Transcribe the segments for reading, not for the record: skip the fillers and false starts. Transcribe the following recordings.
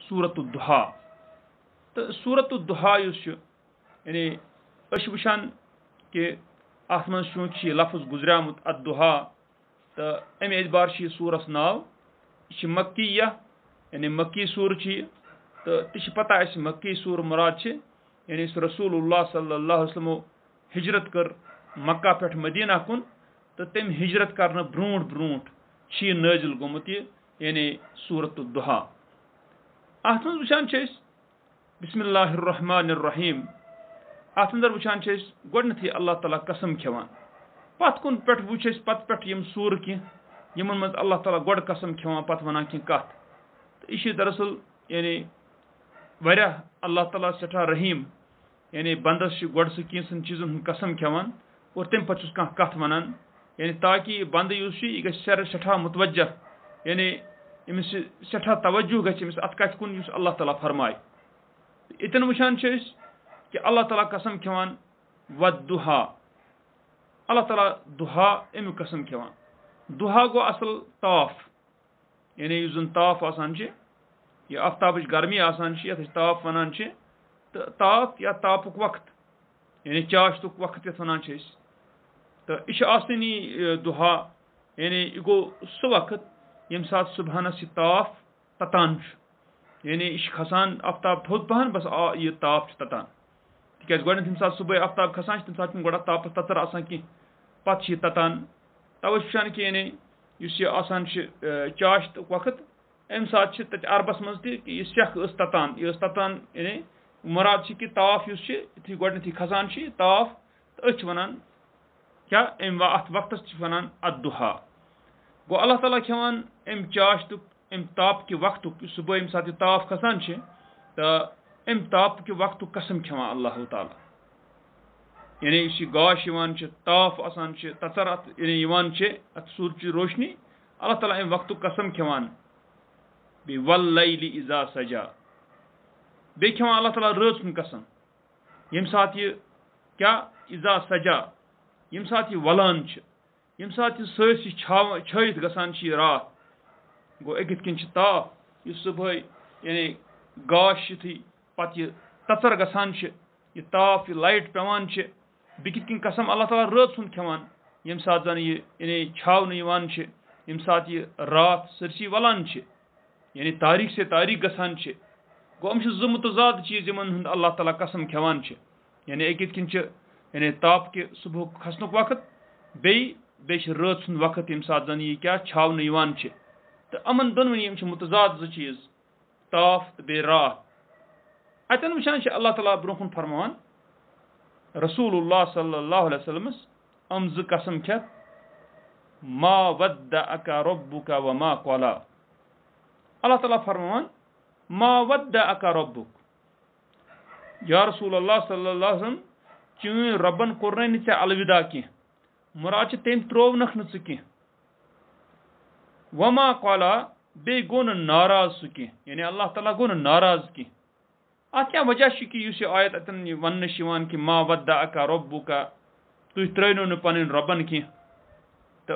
सूरत दुहा। तो सूरत दुहा यानी वुचान कि अत मं लफ्ज गुजरियामुत अद्दुहा तो अमे एतबार सूरस नाव यह मक्किया यानी मक्की सूर तो ती पता मक्की सूर मुराद यानी रसूलुल्लाह सल्लल्लाहु अलैहि वसल्लम हिजरत कर मक्का पे मदीना कुन तो तम हिजरत कर ब्रूट ब्रूट नाजिल गोमुत यानी सूरत दुहा। अत मं वुचान बिस्मिल्लाहिर रहमानिर रहीम अत अंदर वुचान गोडनथी अल्लाह ताला कसम खेवान पत कुन पे वुच पत पे यम सूर कह यमन मज अल्लाह ताला गोड कसम खेवान पत वनान कह कथ तो यह दरअसल यानी वारिया अल्लाह ताला सठा रहीम यानी बंदस गोड सह कैंसन चीजन हूं कसम खेवान और तम पे कह कथ वनान यानी ताकि बंद यह ग सठा मुतवज्जा यानी अमिस सठा तवज्जो गमिस अत कथ कुन अल्लाह ताला फरमाए। इतन वुचान कि अल्लाह ताला कसम खेवान वद्दुहा अल्लाह ताला दुहा अमुक कसम खेवान। दुहा गो असल ताफ यानी जन ताफ आसान यह आफ्ताब गर्मी आसान ये ताफ वनान तो ताफ या तापुक वक्त यानी चाशतुक वक्त ये वनान तो यह आसनी दुहा यानी यह गो सह वक्त यम सात सुबहानस यह ताफ ततान यानी यह खसान आफ्ताब थोद पहन बस यह ताफ ततान तिक गोडन सात सुबह आफ्ताब खसान तम सात गोड़ा तापस ततर आसान कह पत ततान तवे वुचान कि यानी यह आसान चाश वक्त अम सात तत अरबस मज यह सेख ततान यह ततान यानी मुराद कि ताफ यु गोडनथी खसान ताफ तो अ वनान क्या अत वक्त वनान अद्दुहा गो अल्लाह ताला खेवान अम चाशतुक अम ताप के वक्त सुबह यम सात ताप खसान तो अम ताप के वक्त कसम खेवान अल्लाह ताला यानी यह गाश ताफ आसान ततर यानी अत सूरज रोशनी अल्लाह ताला अम वक्त कसम खेवान बे वल्लैलि इज़ा सजा बे खेवान अल्लाह ताला रात सुन कसम यम सात यह क्या इज़ा सजा यम सात यह वलान यम सात यह सरसी छायित गसान रात गो अगित किन ताप यह सुबह यानी गाश युथी पत यह ततर गसान यह ताप यह लाइट पेवान बिकित किन कसम अल्लाह ताला रात सुन खेवान यम सात जन यह यानी छावन यम सात यह रात सरसी वलान यानी तारीख से तारीख गसान गो अम ज़ मुतज़ाद चीज़ यमन अल्लाह ताला कसम खेवान यानी अगित किन यानी ताप के सुबह खसनुक वक्त बे रात सुन वक्त यम सात जन यह क्या छावन तो अमन दोनवनी मुतज़ाद ज चीज़ ताफ तो बे रात। अतन वुचान अल्लाह ताला ब्रोह फरमान रसूलुल्लाह सल्लल्लाहु अलैहि वसल्लम अम ज कसम खेत मा वद्दअका रब्बुका व मा क़ला अल्लाह ताला फरमान मा वद्दअका रब्बुक या रसूलुल्लाह सल्लल्लाहु अलैहि वसल्लम चीन रबन कोर चे अलविदा कह मुराद तम त्रोवनख न कह वमा क़ला बे गो नाराज सह कह यानी अल्लाह ताला गो नाराज कह अत क्या वजह कि आयत अतन वन कि मा वद्दअका रब्बुका तुम त्रो न पन रबन कह तो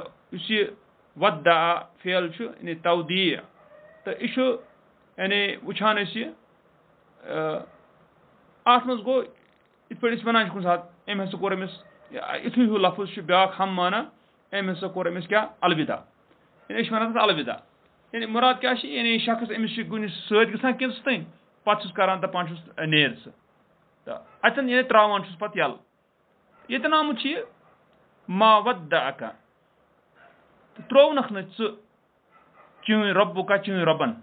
वद्दा फेल यानी तवदी तो यह यानी वुचान अत मज गो इत पे वन कुछ सात अम हसा कोर अमिस इथु हूँ लफ्ज ब्या हम माना अम हसा कोर अमिस क्या अलविदा यानी वन अलविदा यानी मुराद क्या यानी शख्स अमिस कुन सत गसान किस तन पे करान दपान नेर तो अतन यानी त्रावान पे यल यतन आमुत मा वद्दअका त्रोवनख न चून रब्बुका चून रबन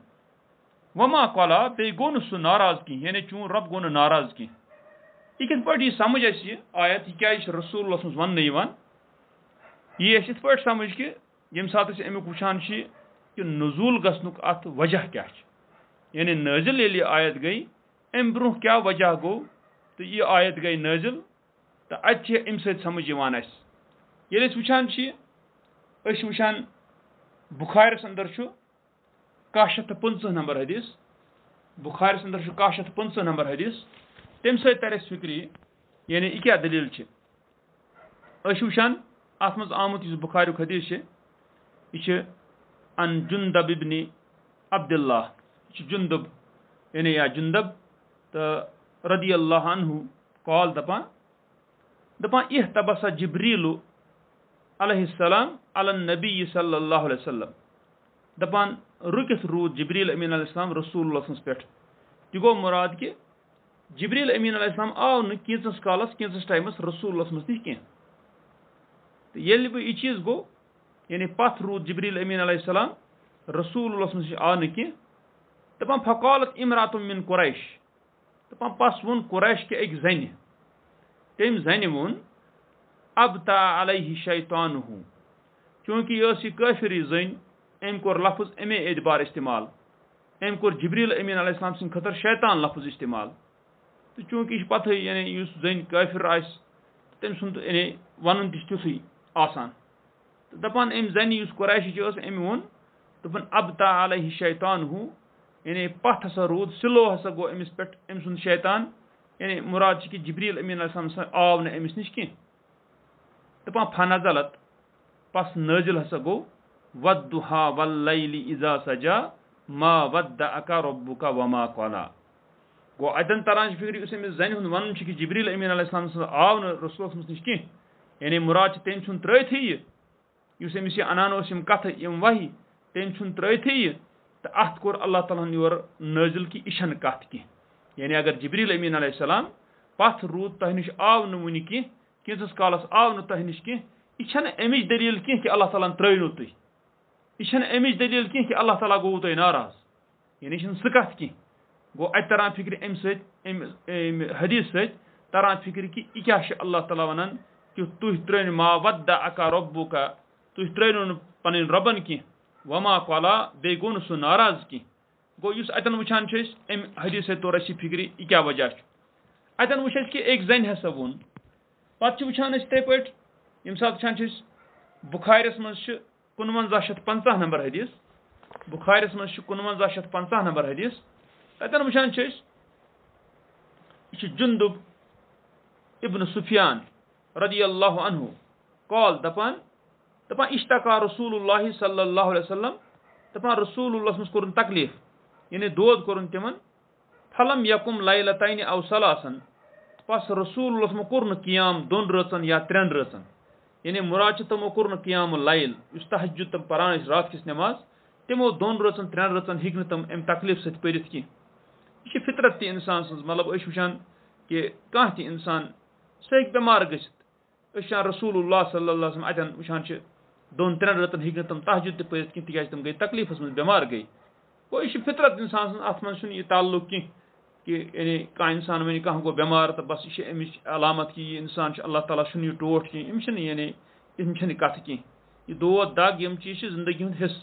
वमा क़ला बे गो सह नाराज कह यानी चून रब गो नाराज कह यह कित पे समझ आयत यह क्या रसूल वन यह इत पे समझ कि यम सात अमुक वुचान कि नजूल गसनुक अत वजह क्या यानी नाजिल ये आयत गई अम ब्रोह क्या वजह गो तो यह आयत गई नाजिल तो अम सत समझ ये वुचान वुचान बुखारिस अंदर 150 नंबर हदीस बुखारिस अंदर 150 नंबर हदीस तम सत तर फिक्र यानी यह क्या दलील वुचान अत मज आमुत बुखारी हदीस यह अन जुंदब इब्न अब्दुल्लाह जुंदब यानी या जुंदब तो रदी अल्लाह अन्हु कॉल दपान इहतबसा जिब्रीलु अलैहिस्सलाम अलन नबी सल्लल्लाहु अलैहि वसल्लम दपान रुकित रूद जिब्रील अमीन अलैहिस्सलाम रसूलुल्लाह पे यह गो मुराद कि जिब्रील अमीन अलैहिस्सलाम आव न कीचस कालस कीचस टाइमस रसूलुल्लाह नश कह तो ये यह चीज गो यानी पथ रूद जिब्रील अमीन अलैहिस्सलाम रसूलुल्लाह नश आव न कह दपान फकालत इमरातुम मिन कुरैश दपान पस वोन कुरैश के एक जन तम जन वोन अबता अलैहि शैतानुहु चूंकि यह काफिरी जन अम कोर लफ्ज अमे एतबार इस्तेमाल अम कोर जिब्रील अमीन अलैहिस्सलाम सद खतर शैतान लफ्ज इस्तेमाल तो चूंकि यह पत यानी जन काफिर तम सुंद यानी वन तुथु आसान तो दपान अम जन कुरैशी अम वोन दोपन अबता अलैहि शैतानुहु यानी पथ हसा रूद सिलो हसा गो अमिस पे अम सुंद शैतान यानी मुराद कि जिब्रील अमीन अलैहिस्सलाम आव न अमिस नश कह दपान फनज़लत पस नाजिल हसा गो वद्दुहा वल्लैलि इज़ा सजा मा वद्दअका रब्बुका वमा क़ला गो अतन तरान फिक्र उस अमिस जन हुंद वन कि जिब्रील अमीन अलैहिस्सलाम आव न रसूल नश कह यानी मुराद तम छुन त्रैथ यह अमिस अनान कथ यम वही तम छुन त्रैथ तो अत कोर अल्लाह ताला योर नाजिल कि इशन कथ कह यानी अगर जिब्रील अमीन अलैहिस्सलाम पथ रूद तह नश आव न वन कह किंचस कालस आव न तह नश कह यह अमिच दलील कह कि अल्लाह ताला त्रैनो तुह यह अमिच दलील कह कि अल्लाह ताला गो तुह नाराज यानी सह कथ कह गो अत तरान फिक्र अम हदीस तरान फिक्र कि यह क्या अल्लाह ताला वनान कि तुह त्रैन मा वद्दअका रब्बुका तुह त्रैनो न पन रबन कह वमा क़ला बे गो न सह नाराज कह गो इस अतन वुचान अम हदीस तोर फिक्र यह क्या वजह अतन वो कि एक जन हसा वोन पे वुचान ते पे यम सात वुचान बुखारिस मज 5550 नंबर हदीस बुखारिस मज 5550 नंबर हदीस तन वुचान यह जुंदुब इब्न सुफियान रदी अल्लाह अन्हु कॉल दपान इश्तका रसूलुल्लाह सल्लल्लाहु अलैहि वसल्लम दपान रसूलुल्लाह कोरन तकलीफ यानी दोद कोरन तिमन फलम यकुम लैलतैन औ सलासन पस रसूलुल्लाह कोर कियाम 2 रचन या 3 रचन यानी मुराद तमो कोर कियाम लैल उस तहज्जुद तम परान रात किस नमाज तमो 2 रचन 3 रचन हिक तम अम तकलीफ सत परित की यह फितरत ति इंसान सज मतलब वुचान कि कह ति इंसान सह बेमार गसित रसूलुल्लाह सल्लल्लाहु अलैहि वसल्लम अतन वुचान 2-3 रतन हिक तम तहज्जुद परित की तिकाज तम गई तकलीफस मज बेमार गई गो यह फितरत इंसान अत मन यह ताल्लुक कह कि यानी कह इंसान वन कह गो बेमार तो बस यह अमिच अलामत कि यह इंसान अल्लाह ताला यह टोट कह यम यानी यम कथ कह यह दोद दग यम चीज जिंदगी हुंद हिस्स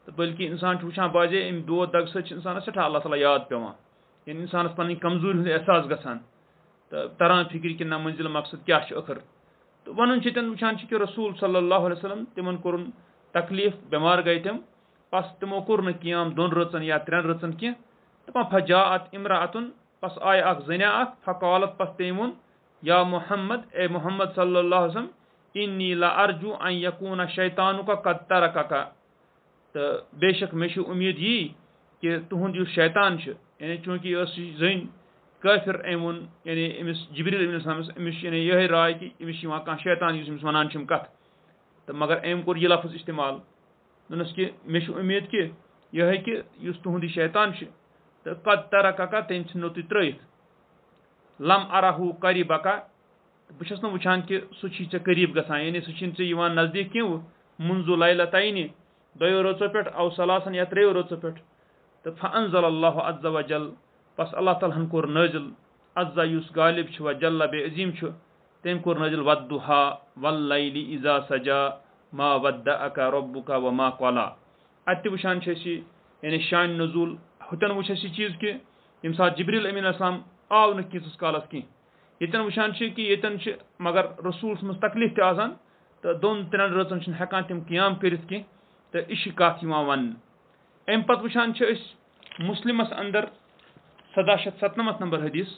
तो बल्कि इंसान वुचान बाजे अम दोद दग सत इंसान सठा अल्लाह ताला याद पेवान यानी इंसान पन कमजोरी हुंद एहसास गसान तो तरान फिक्र कि ना मंजिल मकसद क्या अखर तो वन तन वुचान कि रसूल सल्लल्लाहु अलैहि वसल्लम तिमन कोर तकलीफ बेमार गई तम पस तमो कोर कियाम 2 रचन या 3 रचन कह दपान फजाअत इमराअतुन पस आय अख जना अख फकालत पस तम वोन या मोहम्मद ए मोहम्मद सल्लल्लाहु अलैहि वसल्लम इन्नी ला अर्जु अन यकून शैतानुका कद तरकका तो बेशक मे उम्मीद यी कि तुहुंद शैतान यानी चूंकि जन काफिर अम वोन यानी अमिस जिब्रील अमिस यानी यह राय कि अमिस कह शैतान वनान कथ तो मगर अम कोर यह लफ्ज इस्तेमाल दोनस कि मे उम्मीद कि यह कि तुहुंद शैतान तो कद तरकका तम नो तुह त्रैथ लम अराहू करीबका बस वुचान कि सह करीब गसान यानी सह नजदीक कह मुंजु लैलतैन 2 रोचो पे औ सलासन या 3 रोचो पे तो फअंज़ल अल्लाहु अज़्ज़ व जल बस अल्लाह ताला कोर नाजिल अज़्ज़ा युस गालिब व जल्ल बे अजीम तम कोर नाजिल वद्दुहा वल्लैलि इज़ा सजा मा वद्दअका रब्बुका वमा क़ला अत वुचान यानी शान नज़ूल हुतन वुच चीज कि यम सात जिब्रील अमीन अलैहिस्सलाम आव न किस कालस कह यतन वुचान कि यतन मगर रसूल मज तकलीफ तक तो 2-3 रचन हेकान तम कियाम करित कह तो यह कथ वन अम पत वुचान मुस्लिमस अंदर 1797 नंबर हदीस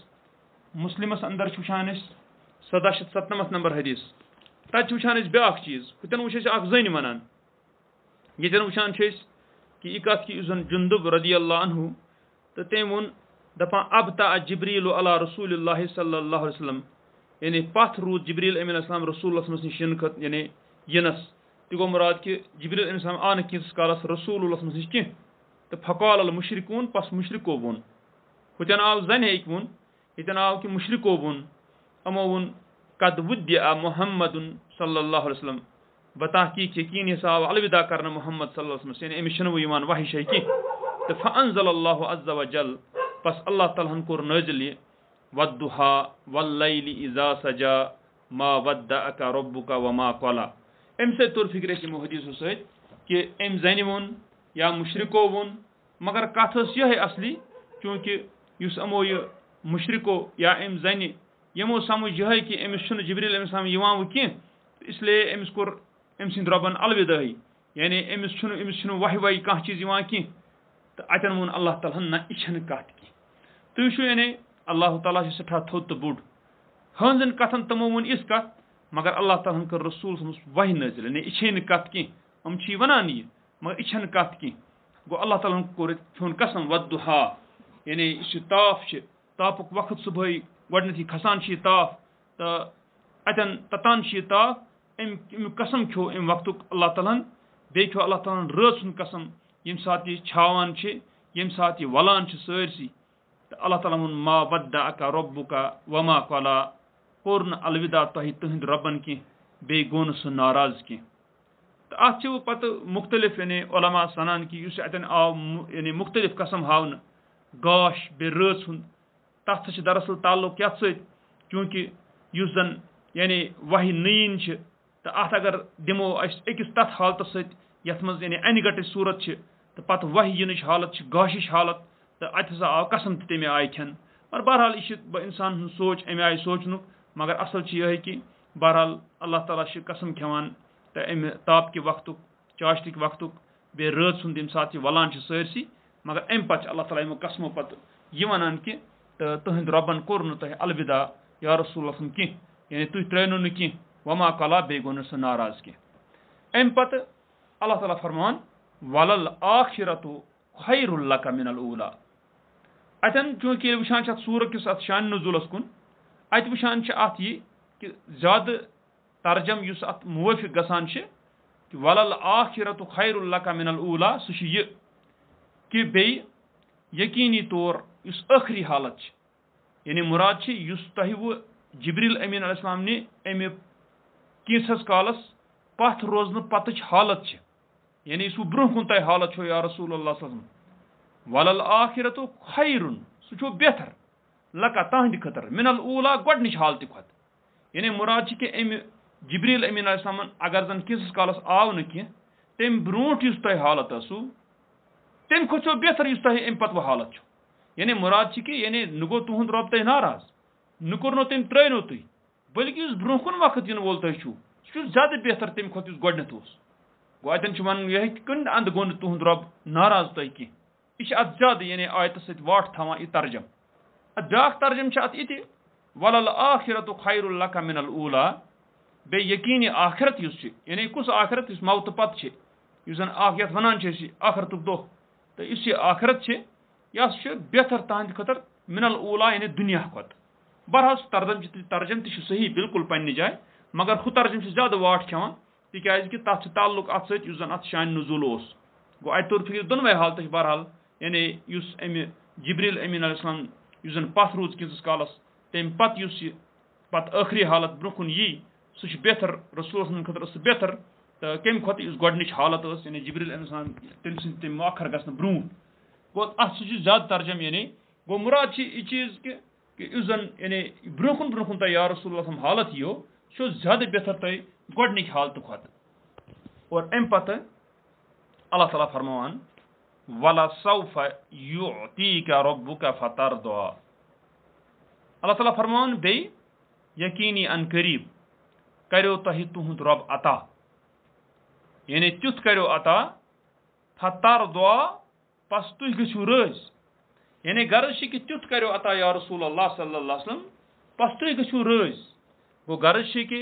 मुस्लिमस अंदर वुचान 1797 नंबर हदीस तत वुचान ब्या चीज हुतन वुच जन वनान यतन वुचान कि यह कथ कि जुंदुब रदी अल्लाह अन्हु تہٕ تٔمۍ ووٚن دَپان ابتا جبریٖل علی رسول اللہ صلی اللہ علیہ وسلم یعنی پتھ روٗد جبریٖل امین السلام رسول اللہ صٲبَس نِش یعنی یِنَس تہِ گوٚو مُراد کہِ جبریٖل امین السلام آو نہٕ کینٛژھس کالَس رسول اللہ صٲبَس نِش کینٛہہ تہٕ فقال المشرکوٗن پس مُشرکو ووٚن ہُتٮ۪ن آو زَنہِ أکۍ ووٚن ییٚتٮ۪ن آو کہِ مُشرکو ووٚن یِمو ووٚن قد ودِع محمد صلی اللہ علیہ وسلم بتحقیٖق یقیٖن ہسا آو الوداع کرنہٕ محمد صلی اللہ علیہ وسلم یعنی أمِس چھِنہٕ وۄنۍ یِوان وحی شے کینٛہہ تہٕ فانزل اللہ عز وجل پس اللہ تعالیٰ ہن کوٚر نٲزِل یہِ والضحى واللیل اذا سجا ما ودعك ربك وما قلى امہِ سۭتۍ توٚر فِکرِ اَسہِ یِمو حدیٖثو سۭتۍ کہِ أمۍ زَنہِ ووٚن یا مُشرکو ووٚن مگر کتھ ٲس یِہے اصلی چوٗنٛکہِ یُس یِمو یہِ مُشرکو یا أمۍ زَنہِ یِمو سمجھ یِہے کہِ أمِس چھُنہٕ جبریٖل علیہ السلام یِوان وۄنۍ کینٛہہ اسلیے أمِس کوٚر أمۍ سٕنٛدۍ رۄبن الودٲعی یعنی أمِس چھُنہٕ وحی وحی کانٛہہ چیٖز یِوان کینٛہہ تہٕ اَتٮ۪ن ووٚن اللہ تعالیٰ ہن نہ یہِ چھنہٕ کتھ کینٛہہ تُہۍ وٕچھِو یعنی اللہ تعالیٰ چھُ سٮ۪ٹھاہ تھوٚد تہٕ بوٚڑ ہٲنزن کتھن تِمو ووٚن یِژھ کتھ مگر اللہ تعالیٰ ہن کٔر رسوٗل صٲبَس وحی نٲزِل یعنی یہِ چھے نہٕ کتھ کینٛہہ یِم چھِ یہِ وَنان یہِ مگر یہِ چھنہٕ کتھ کینٛہہ گوٚو اللہ تعالیٰ ہن کوٚر کھیوٚن قسم والضحى یعنی یُس یہِ تاپھ چھِ تاپُک وقت صُبحٲے گۄڈنیتھٕے کھسان چھِ یہِ تاپھ تہٕ اَتٮ۪ن تَتان چھِ یہِ تاپھ امیُک قسم کھیوٚو امہِ وقتُک اللہ تعالیٰ ہن بیٚیہِ کھیوٚو اللہ تعالیٰ ہن رٲژ ہُنٛد قسم ییٚمہِ ساتہٕ یہِ چھاوان چھِ ییٚمہِ ساتہٕ یہِ وَلان چھِ سٲرسٕے تہٕ اللہ تعالیٰ ووٚن ما ودعك ربك وما قلى کوٚر نہٕ الوداع تۄہہِ تُہنٛدِ رۄبن کینٛہہ بیٚیہِ گوٚو نہٕ سُہ ناراض کینٛہہ تہٕ اَتھ چھِ پتہٕ مُختٔلِف یعنی علما سنان کہِ یُس اَتٮ۪ن آو یعنی مُختٔلِف قسم ہاونہٕ گاش بیٚیہِ رٲژ ہُنٛد تَتھ سۭتۍ چھِ دراصل تعلق یَتھ سۭتۍ چوٗنٛکہِ یُس زن یعنی وحی نٔیٖن چھِ تہٕ اَتھ اگر دِمو أسۍ أکِس تَتھ حالتس سۭتۍ یَتھ منٛز یعنی اَنہِ گَٹٕچ صوٗرت چھِ تہٕ پتہٕ وحی یِنٕچ حالت چھِ گاشِچ حالت تہٕ اَتہِ ہسا آو قسم تہِ تَمہِ آیہِ کھٮ۪ن مگر بہرحال یہِ چھِ اِنسان ہُنٛد سونٛچ اَمہِ آیہِ سونٛچنُک مگر اصل چھِ یِہے کہِ بہرحال اللہ تعالیٰ چھِ قسم کھٮ۪وان تہٕ اَمہِ تاپکہِ وقتُک چاشتٕکۍ وقتُک بیٚیہِ رٲژ ہُنٛد ییٚمہِ ساتہٕ یہِ وَلان چھِ سٲرسٕے مگر اَمہِ پتہٕ چھِ اللہ تعالیٰ یِمو قسمو پتہٕ یہِ وَنان کہِ تہٕ تُہنٛدِ رۄبن کوٚر نہٕ تۄہہِ الوداع یا رسول اللہ کینٛہہ یعنی تُہۍ ترٛٲونو نہٕ کینٛہہ وما قلى بیٚیہِ گوٚو نہٕ سُہ ناراض کینٛہہ امہِ پتہٕ اللہ تعالیٰ فرمان ولل آخرتُ خیر لک من الاوٗلی اَتٮ۪ن چوٗنٛکہِ ییٚلہِ وٕچھان چھِ اَتھ سوٗرٕ کِس اَتھ شانہِ نزوٗلس کُن اَتہِ وٕچھان چھِ اَتھ یہِ کہِ زیادٕ ترجم یُس اَتھ موٲفِق گژھان چھِ کہِ ولل آخرتُ خیر لک من الاوٗلی سُہ چھُ یہِ کہِ بیٚیہِ یقیٖنی طور یُس ٲخری حالت چھِ یعنی مُراد چھِ یُس تۄہہِ وۄنۍ جبریٖل امین علیہ السلام نہِ امہِ کینٛژھس کالس پتھ روزنہٕ پتٕچ حالت چھِ یعنی یُس وۄنۍ برونٛہہ کُن تۄہہِ حالت چھو یا رسول اللہ صلی اللہ علیہ وسلم ولل آخرتُ خیرُن سُہ چھُ بہتر لکا تہنٛدِ خٲطرٕ من الاوٗلی گۄڈنِچ حالتہِ کھۄتہٕ یعنی مُراد چھِ کہِ امہِ جبریٖل امین علیہ السلامن اگر زن کینٛژھس کالس آو نہٕ کینٛہہ تمہِ برونٛٹھ یُس تۄہہِ حالت ٲسوٕ تمہِ کھۄتہٕ چھو بہتر یُس تۄہہِ امہِ پتہٕ وۄنۍ حالت چھو یعنی مُراد چھِ کہِ یعنی نہٕ گوٚو تُہُنٛد رۄب تۄہہِ ناراض نہٕ کوٚرنو تٔمۍ ترٛٲینو تُہۍ بٔلکہِ یُس برونٛہہ کُن وقت یِنہٕ وول تۄہہِ چھُو سُہ چھُ زیادٕ بہتر تمہِ کھۄتہٕ یُس گۄڈنیٚتھ اوس گوٚو اَتٮ۪ن چھُ وَنُن یِہے کہِ کُنہِ اندٕ گوٚو نہٕ تُہُنٛد رۄب ناراض تۄہہِ کینٛہہ یہِ چھِ اَتھ زیادٕ یعنی آیتَس سۭتۍ واٹھ تھاوان یہِ ترجم اَتھ بیٛاکھ ترجم چھِ اَتھ یہِ تہِ ولل آخرتُ خیر لک من الاوٗلی بیٚیہِ یقیٖنی آخرت یُس چھِ یعنی کُس آخرت یُس موتہٕ پتہٕ چھِ یُس زن یَتھ وَنان چھِ أسۍ یہِ آخرتُک دۄہ تہٕ یُس یہِ آخرت چھِ یہِ ہسا چھُ بہتر تہنٛدِ خٲطرٕ من الاوٗلی یعنی دُنیا کھۄتہٕ بہرحال سُہ ترجم تہِ چھُ صحیح بالکل پننہِ جایہِ مگر ہُہ ترجم چھُ زیادٕ واٹھ کھٮ۪وان تِکیازِ کہِ تَتھ چھُ تعلُق اَتھ سۭتۍ یُس زن اَتھ شانہِ نزوٗل اوس گوٚو اَتہِ توٚر فِکرِ دۄنوَے حالتٕچ بہرحال یعنی یُس اَمہِ جبریٖل امین علیہ السلام یُس زن پتھ روٗد کینٛژس کالس تمہِ پتہٕ یُس یہِ پتہٕ ٲخری حالت برونٛہہ کُن یی سُہ چھُ بہتر رسوٗل سٕنٛدِ خٲطرٕ ٲس سُہ بہتر تہٕ کمہِ کھۄتہٕ یُس گۄڈنِچ حالت ٲس یعنی جبریٖل امین السلام تٔمۍ سٕنٛدِ تمہِ مۄخر گژھنہٕ برونٛٹھ گوٚو اَتھ سُہ چھُ زیادٕ ترجم یعنی گوٚو مُراد چھِ یہِ چیٖز کہِ یُس زن یعنی برونٛہہ کُن تۄہہِ یا رسول اللہ سُنٛد حالت یِیو سُہ چھُ زیادٕ بہتر تۄہہِ گۄڈنِچ حالتہٕ کھۄتہٕ اور امہِ پتہٕ اللہ تعالیٰ فرماوان ولسوف یعطیک ربک فترضی اللہ تعالیٰ فرماوان بیٚیہِ یقیٖنی ان قریٖب کریو تۄہہِ تُہُنٛد رۄب عطا یعنی تیُتھ کریو عطا فترضی پس تُہۍ گٔژھِو رٲضۍ یعنی غرض چھِ کہِ تیُتھ کریو عطا یا رسول اللہ صلی اللہ علیہ وسلم پس تُہۍ گٔژھِو رٲضۍ گوٚو غرض چھِ کہِ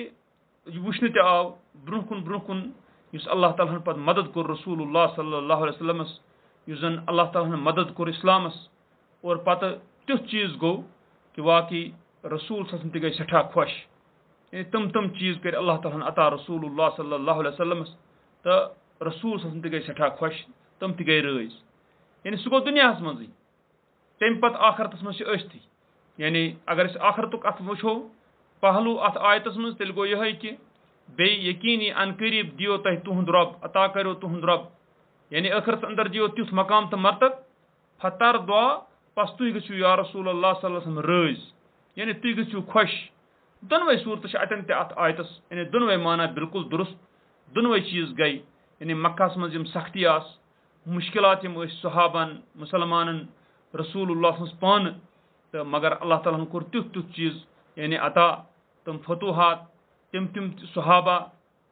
یہِ وٕچھنہٕ تہِ آو برونٛہہ کُن یُس اللہ تعالیٰ ہن پتہٕ مدد کوٚر رسول اللہ صلی اللہ علیہ وسلمس یُس زن اللہ تعالیٰ ہن مدد کوٚر اسلامس और पतः तिथ चीज गो कि वाकई रसूल सल्लल्लाहु अलैहि वसल्लम सठा खुश तम चीज कर अल्लाह ताला अता रसूलुल्लाह सल्लल्लाहु अलैहि वसल्लम तो रसूल सल्लल्लाहु अलैहि वसल्लम सठा खुश तम गई रज यानी सह गो दुनिया मजी तम पत आखरतस मज यानी अगर आखरतुक अत वो पहलू अत आयतस मज तेल गो यह कि बे यकीनी अन करीब दियो तह तुहद रब अता करो तुहद रब यानी आखरत अंदर दियो तुथ मकाम तो मरतब फतर दुआ पस तुह गो या रसूल अल्लाह सल्लल्लाहु अलैहि वसल्लम रज यानी तुह गो खुश दोनवे सूरत अतन अत आयतस यानी दोनवे माना बिल्कुल दुरुस्त दोनवे चीज गई यानी मक्कास मज सख्ती आस मुश्किलात सहाबन मुसलमान रसूलुल्लाह पान तो मगर अल्लाह ताला कोर तुथ चीज यानी अता तम फतूहात तम सहाबा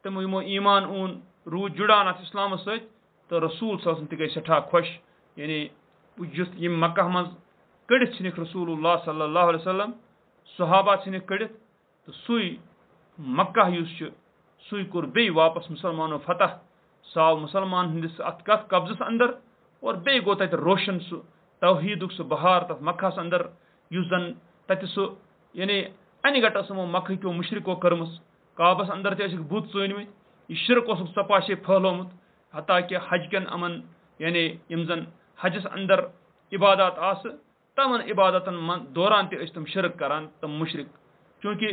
तमो यमो ईमान ऊन रूद जुड़ान अत इस्लाम सत तो रसूल सल्लल्लाहु अलैहि वसल्लम गई सठा खुश यानी युस यम मक्का मज कड़ित छिनिक रसूलुल्लाह सल्लल्लाहु अलैहि वसल्लम सहाबा छिनिक कड़ित तो सुई मक्का युस सुई कोर बे वापस मुसलमानों फतह साव मुसलमान हंदिस अत कब्जस अंदर और बे गो तत रोशन सु तौहीदुक सु बहार तथ मक्कास अंदर युस जन तत सु यानी अन गट समो मक्क क्यों मुशरिको करमस काबस अंदर ते बुत चुनमित यह शिरक सपाशे फहलोमुत हता कि हज कन अमन यानी यम जन हजस अंदर इबादत आस तमन इबादतन दौरान तम शिरक करान तम मुशरिक चूँकि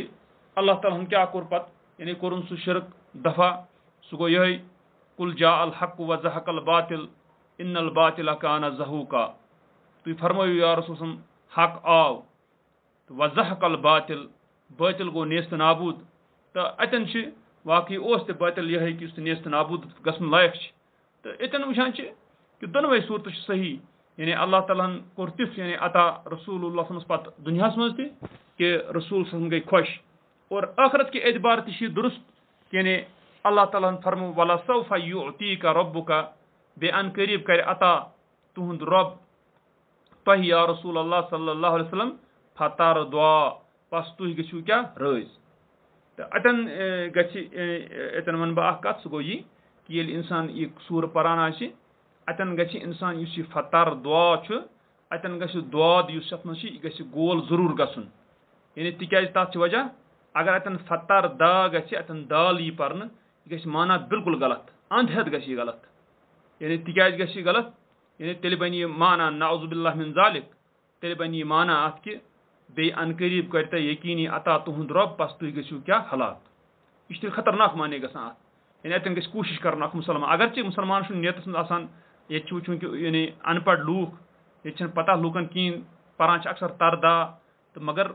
अल्लाह ताला क्या कोर पत यानी कोरुन सु शिरक दफा सह गो यह कुल जा अल हक व ज़हक़ल बातिल इन्नल बातिल कान ज़हूका तुम फरमायो या रसूल हक आव तो व ज़हक़ल बातिल बातिल गो नेस्त नाबूद तो अतन वाकई बातिल यह कि नेस्त नाबूद गसन लायक तो अतन वुचान कि दोनवे सूरत सही यानी अल्लाह ताला कोर तिथ यानी अता रसूलुल्लाह पत दुनिया मज कि रसूल गई खुश और आखरत के एतबार तह दुरुस्त यानी अल्लाह ताला फरमो वला सौफा युअतीका रब्बुका बे अन करीब कर अता तुहद रब तह या रसूल अल्लाह सल्लल्लाहु अलैहि वसल्लम फतार दुआ पस तुह गो क्या रज तो अतन गतन वन बह कत सह गो यह कि ये इंसान यह सूर परान अतन गि इंसान इस फतार दुआ अतन गि दुआद यह गोल जरूर गसन यानी तिकाज तथ वजह अगर अतन फतार दा गतन दाल यी पर यह माना बिल्कुल गलत अंध हद गि गलत यानी तिकाज गि गलत यानी तेल बन यह माना नाउजुबिल्लाह मिन ज़ालिक तेल बन यह माना अत कि बे अन करीब कर यकीनी अता तुहद रब पस तुह गो क्या हलाक यह तेल खतरनाक माने गसान अत यानी अतन कोशिश कर मुसलमान अगरचे मुसलमान नियत आसान ये चूँकि यानी अनपढ़ लूख ये पता लूकन कहें पान अक्सर तरदा तो मगर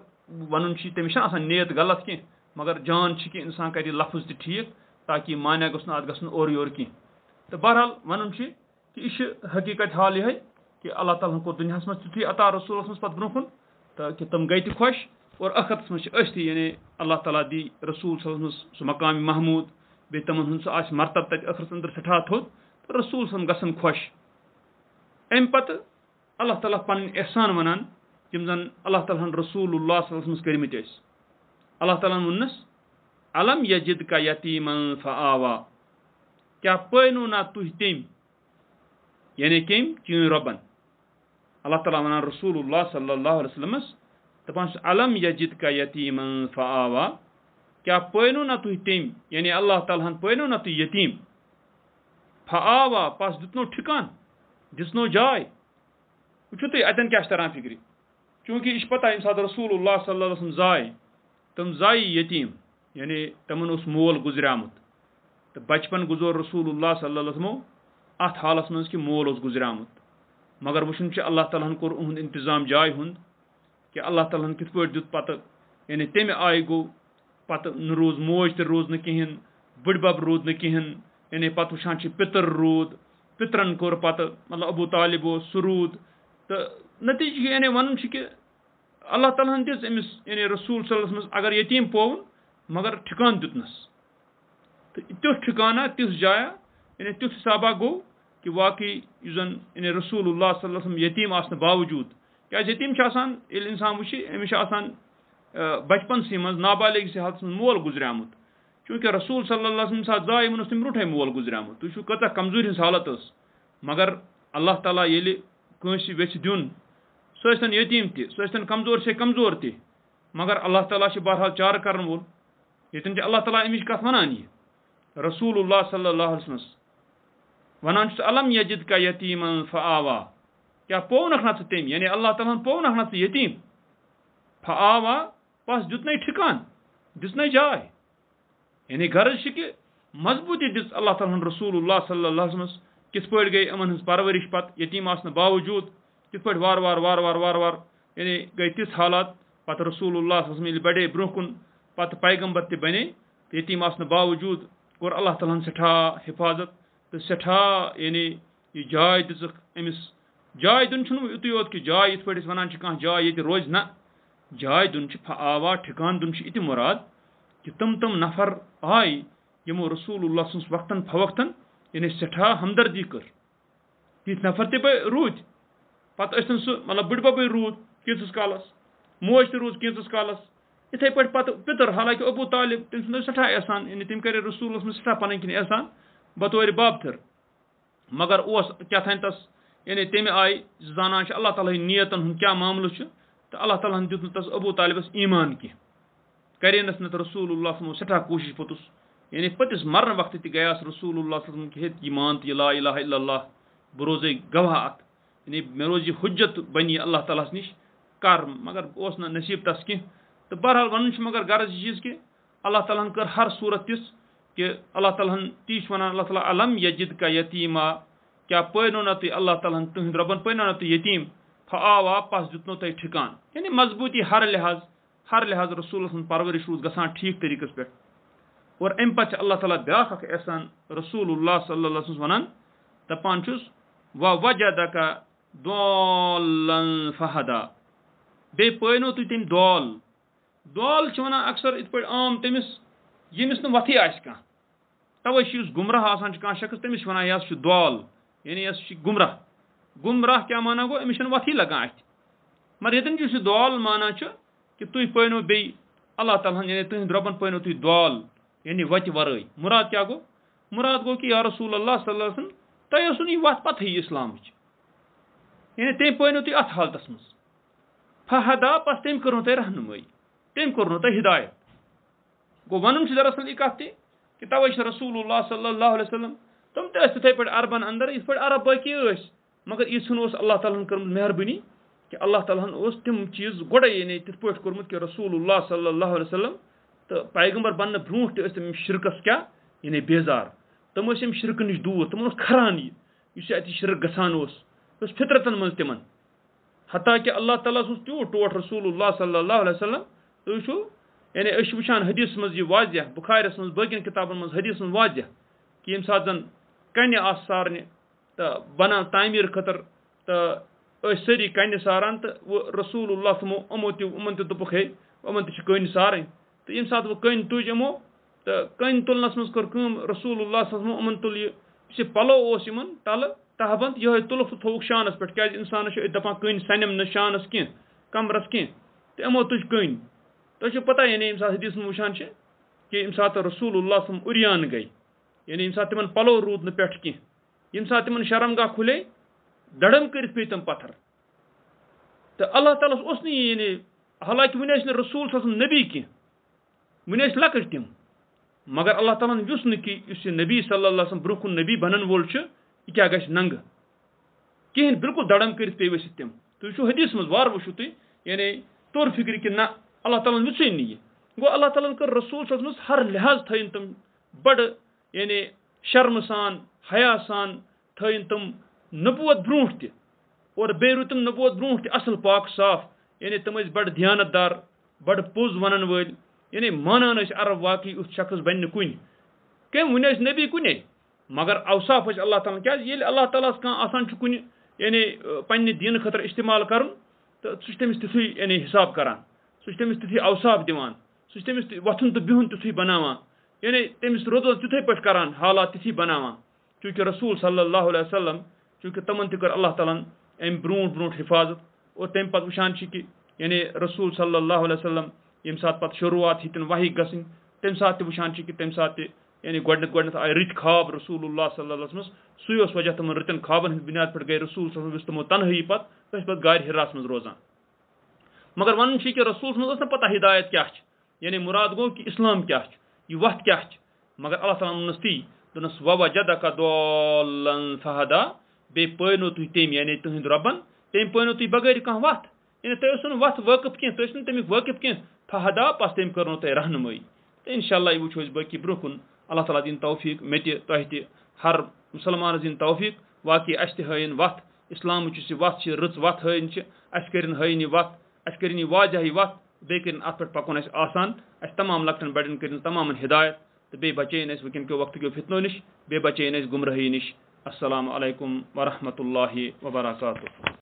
वन तमिस नियत गलत कह मगर जान कि इंसान कर लफ्ज त ठीक ताकि माना गो अत गन और योर कह तो बहरहाल वन कि यह हकीकत हाल यह कि अल्लाह ताला को दुनिया मज तुथु अता रसूल पत ब्रोकुन तो कि तम गई खुश और अखरत मज यानी अल्लाह ताला दी रसूल सह मकाम महमूद बे तमन सह मरतब तक अखरत अंदर सठा थोद तो रसूल गसन खुश अम पत अल्लाह ताला पन एहसान वनान यम जन अल्लाह ताला रसूलुल्लाह सल्लल्लाहु अलैहि वसल्लम करमित अल्लाह ताला वनस अलम यजिद का यतीमन फआवा क्या पैनु ना तुह तम यानी कम चीन रबन अल्लाह ताला वनान रसूलुल्लाह सल्लल्लाहु अलैहि वसल्लम दपान अलम यजिद का यतीमन फआवा क्या पैनु ना तुह तम यानी अल्लाह ताला पैनु ना तुह यतीम फआवा पस दितनो ठिकान दिसनो जाय वो तुम अतन क्या तरान फिक्र चूँकि यह पता ये सात रसूलुल्लाह सल्लल्लाहु अलैहि वसल्लम जाय तम जाय यतीम यानी तमन मोल गुजरामुत तो बचपन गुजर रसूलुल्लाह सल्लल्लाहु अलैहि वसल्लम अत हालस मज कि मोल गुजरामुत मगर वुचन अल्लाह ताला कोर उहद इंतजाम जाय हुंद कि अल्लाह ताला कित पट दित पत यानी तमे आय गो पत न रोज मोज तो रोज न कहें बड़बब रोद न कहें यानी पत वुचान पितर रूद पितरन कोर पत मतलब अबू तालिबो सुरूद तो नतीज यानी वन कि अल्लाह ताला दिस अमिस यानी रसूल सल्लल्लाहु अलैहि वसल्लम अगर यतीम पोवन मगर ठिकान दितनस तो तुथ ठिकाना तिस जाया यानी तुथ हिसाबा गो कि वाकई जन यानी रसूलुल्लाह सल्लल्लाहु अलैहि वसल्लम यतीम आसने बावजूद क्या यतीम इंसान वुच अमिस बचपन सी मज नाबालिग से हालत मोल गुजरामुत चूँकि रसूल सल्लल्लाहु अलैहि वसल्लम जाय वन तम ब्रोठे मोल गुजरामुत तुझ कत कमजोर हिंस हालत मगर अल्लाह ताला ये कंस वेछ दिन सन यतीम तह सन कमजोर से कमजोर तह मगर अल्लाह ताला बहरहाल चार कर वोल ये अल्लाह ताला अमिच कत वन यह रसूलुल्लाह सल्लल्लाहु अलैहि वसल्लम वनान अलम यजिद का यतीमन फआवा क्या पोवनख ना तम यानी अल्लाह ताला पोवनख ना यतीम फआवा बस दितन ठिकान दिसन जाय यानी गर्ज कि मजबूती दिस अल्लाह ताला रसूलुल्लाह सल्लल्लाहु अलैहि वसल्लम किस पे गई अमन हज परवरिश पत यतीम आसन बावजूद किस पे वार वार वार वार वार वार यानी गई तिस हालात पत रसूलुल्लाह सल्लल्लाहु अलैहि वसल्लम बड़े ब्रोह कुन पत पैगंबर ते बने यतीम आसन बावजूद कोर अल्लाह ताला सठा हिफाजत तो सठा यानी यह जाय दिख अमिस जाय दुन युत योत कि जाय इत पे वन कह जाय ये रोज ना जाय दुन फआवा ठिकान दुन इत मुराद कि तम नफर आय यमो रसूलुल्लाह सन्स वक्तन फवक्तन यानी सठा हमदर्दी कर तीत नफर ते पे रूद पत सह मतलब बुढ़बे रूद कैंस कालस मोज ते रूद कैंस कालस इथे पे पत पितर हालांकि अबू तालिब तम सठा एहसान यानी तम करे रसूलस में सठा पन किन एहसान बतौर बाबतर मगर क्या तस यानी तमें आय जाना अल्लाह ताला नीयतन हूँ क्या मामल तो अल्लाह ताला दित तस अबू तालिबस ईमान कह करेनस न रसूलुल्लाह सठा कोशिश पोतुस यानी पतिस मरन वक्त तह गयास रसूलुल्लाह हे मान तो ला इलाहा इल्लल्लाह बह रोजे गवाह अत यानी मे रोज यह हुज्जत बनी अल्लाह ताला निश कर मगर ओस न नसीब तस कह तो बहरहाल वन मगर गर्ज चीज कि अल्लाह ताला कर हर सूरत तिस कि अल्लाह ताला ती वन अल्लाह ताला अलम यजिद का यतीमा क्या पैनो न तुह अल्लाह ताला तुहद रबन पैनो न तुह यतीम फआवा पस दितनो तुह ठिकान यानी मजबूती हर लिहाज रसूल परवरिश रूज गसान ठीक तरीकस पे और अम पे अल्लाह ताला ब्याख एहसान रसूलुल्लाह सल्लल्लाहु अलैहि वसल्लम वनान दपान व वजदका दोलन फहदा बे पैनो तुह तम दोल दोल वन अक्सर इत पे आम तमिस यमिस न वथी आस कह तवे गुमराह आसान कह शख्स तमिस वन यह दोल यानी यह गुमराह क्या माना गो अमिस वथी लगान अथ मगर ये दोल माना कि तुह पैनो बे अल्लाह ताला यानी तुहद रबन पैनो तुह दोल यानी वत वरई मुराद क्या गो मुराद गो कि या रसूल अल्लाह सल्लल्लाहु अलैहि वसल्लम तह ओसु यह वत पत इस्लाम यानी तम पैनो तुह अत हालतस मज फहदा पस तम कर तुह रहनुमाई तम कोर तुह हिदायत गो वन दरअसल यह कत कि तवे रसूलुल्लाह सल्लल्लाहु अलैहि वसल्लम तम तिथे पे अरबन अंदर इत पे अरब बाकी मगर यह अल्लाह ताला कर मेहरबानी कि अल्लाह ताला तम चीज गोड़े यानी तिथ पे कोर्मुत कि रसूलुल्लाह सल्लल्लाहु अलैहि वसल्लम तो पैगंबर बन ब्रो तम शिरकस क्या यानी बेजार तम शिरक नश दूर तम खरान यह अत शिरक गसान फितरतन मज तिमन हता कि अल्लाह ताला त्यूट टोट रसूलुल्लाह सल्लल्लाहु अलैहि वसल्लम तुम यानी वुचान हदीस मज यह वाज़ह बुखारिस मज बकिन किताबन मज हदीस मज वाज़ह कि यम सात जन कन आस सारने तो बना तामीर खतर तो सारी कन सारान तो रसूलुल्लाह अमो तुपुक हे अमन तन सारें तो यम सात वह कन तुज यमो तो कन तुलनस मज कर रसूलुल्लाह अमन तुल यह पलो तल तहबंद यह तुलफ थोक शानस पे क्या इंसान दपान कन सनम न शानस कह कमरस कह तो यमो तुज कन तुम पता यानी यम सात हदीस वुचान कि यम सात रसूलुल्लाह उरियान गई यानी यम सात तिमन पलो रूद न पे कह यम सात तिमन शर्मगाह खुले दड़म कर पे तम पत्थर तो अल्लाह ताला यानी हालांकि वन रसूल नबी कह वन लकट तम मगर अल्लाह ताला युस न कि नबी सल्लल्लाहु अलैहि वसल्लम ब्रोह नबी बनन वोल यह क्या गश नंग कहें बिल्कुल दड़म कर पे वसित तम तुम हदीस मज वार वो तुम यानी तौर फिक्र कि ना अल्लाह ताला वुचन नी गो अल्लाह ताला कर रसूल हर लिहाज थन तम बड़ यानी शर्म सान हया सान थन तम नबूत ब्रोह त और बे रू तम नबूत ब्रोह त असल पाक साफ यानी तम बड़ ध्यानतदार बड़ पोज वन वल यानी मानान अरब वाकई उस शख्स बन कुन कम वन नबी कुने मगर अवसाफ अल्लाह ताला क्या अल्लाह ताला कह कुन यानी पन्ने दीन खतर इस्तेमाल कर तो सह तमिस तिथु यानी हिसाब करान सह तमिस तिथु अवसाफ दिवान सह तमिस वथुन तो बिहुन तिथु बनावान यानी तमिस रोज तिथे पे करान हालात तिथि बनावान चूँकि रसूल सल्लल्लाहु अलैहि वसल्लम चूँकि तमन कर अल्लाह ताला अम ब्रोह हिफाजत और तम पे वुचान कि यानी रसूल सल्लल्लाहु अलैहि वसल्लम यम सात पत शुरुआत हितन वही गसन तम सात वुचान कि तम सात यानी गोडनेथ आए रत खाब रसूलुल्लाह सल्लल्लाहु अलैहि वसल्लम सु वजह तमन रतन खाबन हंद बुनियाद पे गए रसूल सल्लल्लाहु अलैहि वसल्लम तनहाई पे गार हिरास मज रोजान मगर वन कि रसूल मज पता हिदायत क्या यानी मुराद गो कि इस्लाम क्या यह वत क्या मगर अल्लाह ताला वनस ती दोनस ववजदका दल्लन फहदा बे पैनो तुह तेम यानी तुहिंद रबन तेम पैनो तुह बगैर कह वत यानी तुम वत वाकिफ कह तुम तमिक वाकिफ कह फहदा पस तम कर तुम रहनुमाई तो इंशाअल्लाह यह वो बाकी ब्रो कुन अल्लाह ताला दिन तौफीक मे तह हर मुसलमान दिन तौफीक वाकई अस हन वत इस्लाम वत रच वत हन हन वत अस वाजह वत बे कर अत पे पकुन आसान अस तमाम लकटन बड़न कर तमाम हिदायत तो बे बचन वुन के वक्त के फितनो नश बे बचन गुमराही नश अस्सलामु अलैकुम वरहमतुल्लाहि वबरकातुहू।